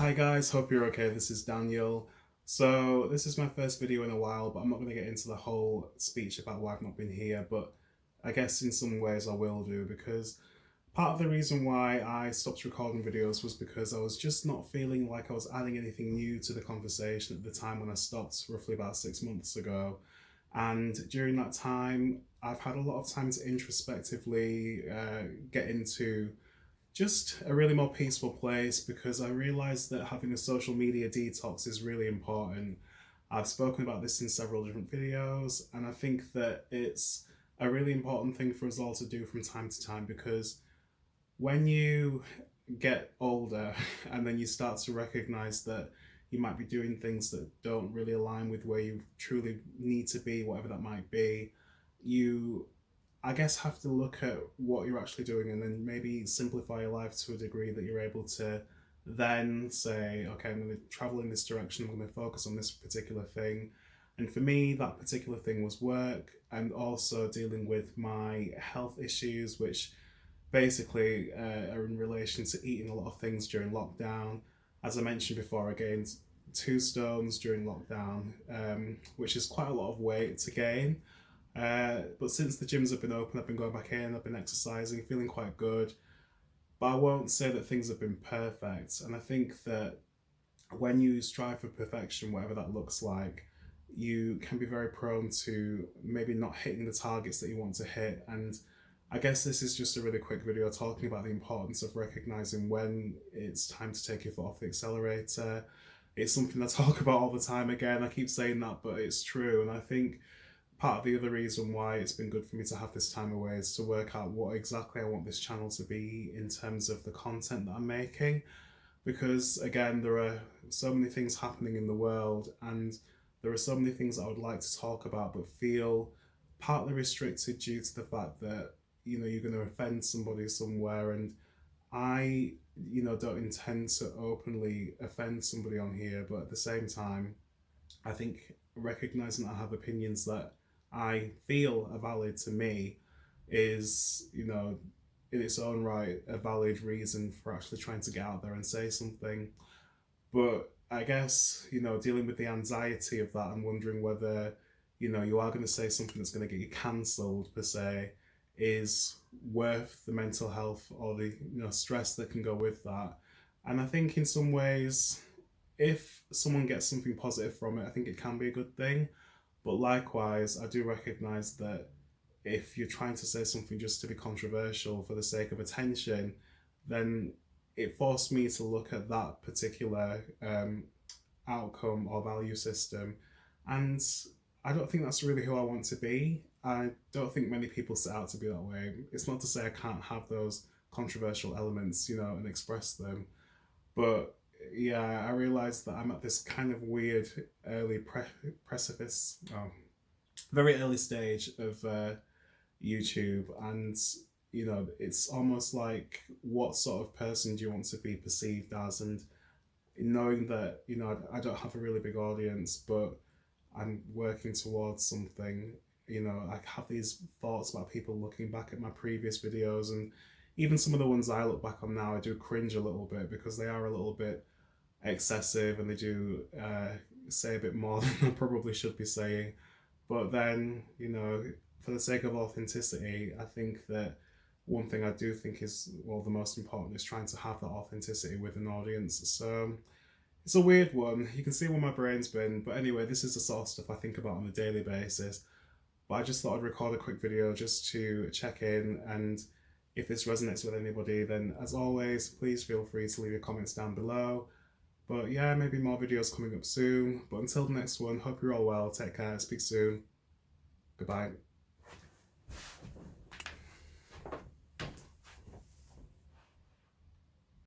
Hi guys, hope you're okay. This is Daniel. So this is my first video in a while, but I'm not going to get into the whole speech about why I've not been here, but I guess in some ways I will do, because part of the reason why I stopped recording videos was because I was just not feeling like I was adding anything new to the conversation at the time when I stopped roughly about 6 months ago. And during that time, I've had a lot of time to introspectively get into just a really more peaceful place, because I realized that having a social media detox is really important. I've spoken about this in several different videos, and I think that it's a really important thing for us all to do from time to time, because when you get older and then you start to recognize that you might be doing things that don't really align with where you truly need to be, whatever that might be, you I guess have to look at what you're actually doing and then maybe simplify your life to a degree that you're able to then say, okay, I'm going to travel in this direction, I'm going to focus on this particular thing. And for me, that particular thing was work and also dealing with my health issues, which basically are in relation to eating a lot of things during lockdown. As I mentioned before, I gained 2 stones during lockdown, which is quite a lot of weight to gain. But since the gyms have been open, I've been going back in, I've been exercising, feeling quite good. But I won't say that things have been perfect. And I think that when you strive for perfection, whatever that looks like, you can be very prone to maybe not hitting the targets that you want to hit. And I guess this is just a really quick video talking about the importance of recognizing when it's time to take your foot off the accelerator. It's something I talk about all the time. Again, I keep saying that, but it's true. And I think part of the other reason why it's been good for me to have this time away is to work out what exactly I want this channel to be in terms of the content that I'm making. Because again, there are so many things happening in the world, and there are so many things that I would like to talk about but feel partly restricted due to the fact that you're going to offend somebody somewhere. And I don't intend to openly offend somebody on here, but at the same time, I think recognizing that I have opinions that I feel are valid to me is, in its own right, a valid reason for actually trying to get out there and say something. But I guess, dealing with the anxiety of that and wondering whether, you are going to say something that's going to get you cancelled, per se, is worth the mental health or the stress that can go with that. And I think in some ways, if someone gets something positive from it, I think it can be a good thing. But likewise, I do recognise that if you're trying to say something just to be controversial for the sake of attention, then it forced me to look at that particular outcome or value system. And I don't think that's really who I want to be. I don't think many people set out to be that way. It's not to say I can't have those controversial elements, and express them. But yeah, I realised that I'm at this kind of weird early precipice, very early stage of YouTube, and it's almost like, what sort of person do you want to be perceived as? And knowing that I don't have a really big audience, but I'm working towards something. I have these thoughts about people looking back at my previous videos, and even some of the ones I look back on now, I do cringe a little bit because they are a little bit excessive and they do say a bit more than I probably should be saying. But then, for the sake of authenticity, I think that one thing I do think is, well, the most important is trying to have that authenticity with an audience. So it's a weird one. You can see where my brain's been. But anyway, this is the sort of stuff I think about on a daily basis. But I just thought I'd record a quick video just to check in, and if this resonates with anybody, then as always, please feel free to leave your comments down below. But yeah, maybe more videos coming up soon. But until the next one, hope you're all well, take care, speak soon, goodbye.